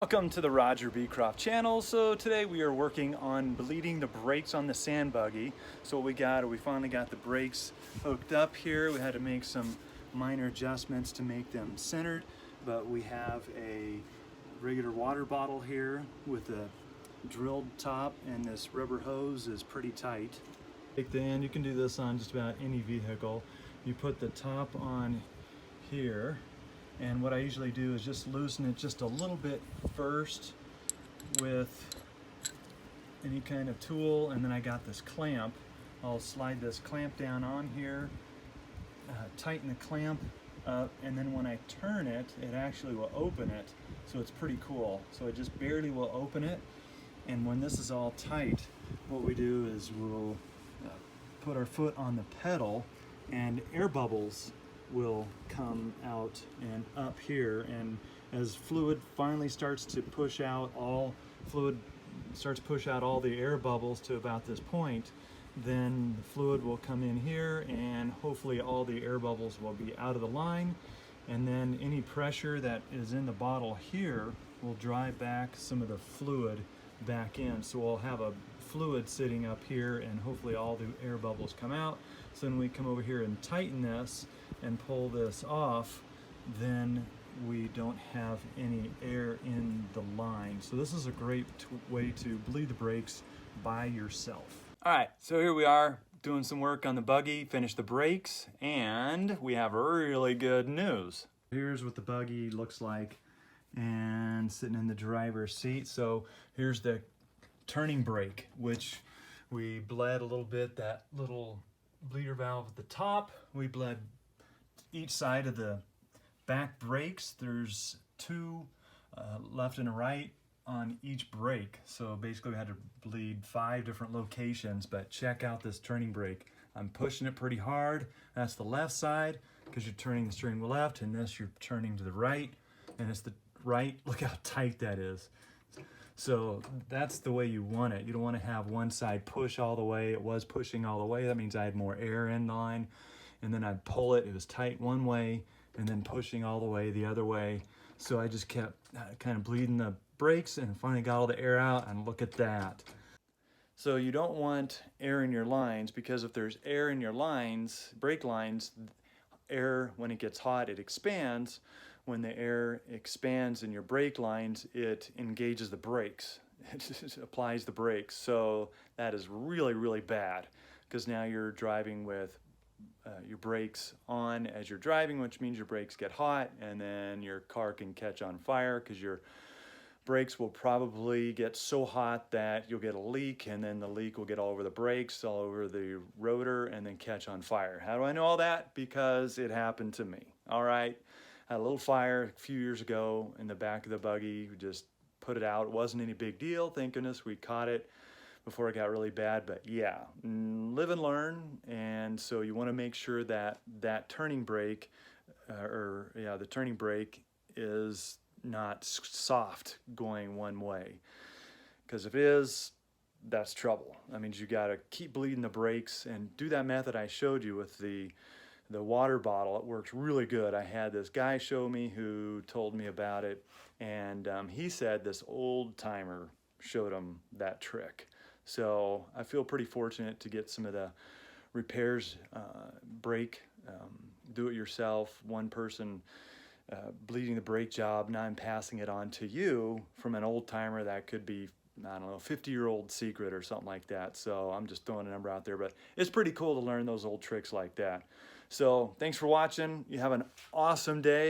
Welcome to the Roger Beecroft channel. So today we are working on bleeding the brakes on the sand buggy. So what we finally got the brakes hooked up here. We had to make some minor adjustments to make them centered, but we have a regular water bottle here with a drilled top, and this rubber hose is pretty tight. Take the end, you can do this on just about any vehicle. You put the top on here, and what I usually do is just loosen it just a little bit first with any kind of tool, and then I got this clamp. I'll slide this clamp down on here, tighten the clamp up, and then when I turn it, it actually will open it. So it's pretty cool. So it just barely will open it. And when this is all tight, what we do is we'll put our foot on the pedal, and air bubbles will come out and up here, and as fluid finally starts to push out all the air bubbles to about this point, then the fluid will come in here, and hopefully all the air bubbles will be out of the line, and then any pressure that is in the bottle here will drive back some of the fluid back in. So we'll have a fluid sitting up here, and hopefully all the air bubbles come out. So when we come over here and tighten this and pull this off, then we don't have any air in the line. So this is a great way to bleed the brakes by yourself. All right, so here we are doing some work on the buggy, finished the brakes, and we have really good news. Here's what the buggy looks like and sitting in the driver's seat. So here's the turning brake, which we bled a little bit, that little bleeder valve at the top. We bled each side of the back brakes. There's two left and right on each brake. So basically we had to bleed 5 different locations, but check out this turning brake. I'm pushing it pretty hard. That's the left side because you're turning the steering wheel left, and this you're turning to the right, and it's the right. Look how tight that is. So that's the way you want it. You don't want to have one side push all the way. It was pushing all the way. That means I had more air in line, and then I'd pull it. It was tight one way and then pushing all the way the other way. So I just kept kind of bleeding the brakes, and finally got all the air out, and look at that. So you don't want air in your lines, because if there's air in your lines, brake lines, air, when it gets hot, it expands. When the air expands in your brake lines, it engages the brakes. It applies the brakes. So that is really, really bad, because now you're driving with your brakes on as you're driving, which means your brakes get hot, and then your car can catch on fire, because your brakes will probably get so hot that you'll get a leak, and then the leak will get all over the brakes, all over the rotor, and then catch on fire. How do I know all that? Because it happened to me. All right. I had a little fire a few years ago in the back of the buggy. We just put it out. It wasn't any big deal. Thank goodness we caught it before it got really bad. But yeah, live and learn. And so you want to make sure that that turning brake, the turning brake is not soft going one way. Because if it is, that's trouble. That means you got to keep bleeding the brakes, and do that method I showed you with the water bottle. It works really good. I had this guy show me who told me about it, and he said this old timer showed him that trick. So I feel pretty fortunate to get some of the repairs, brake, do it yourself, one person bleeding the brake job. Now I'm passing it on to you from an old timer that could be, I don't know, 50-year-old secret or something like that. So I'm just throwing a number out there, but it's pretty cool to learn those old tricks like that. So thanks for watching. You have an awesome day.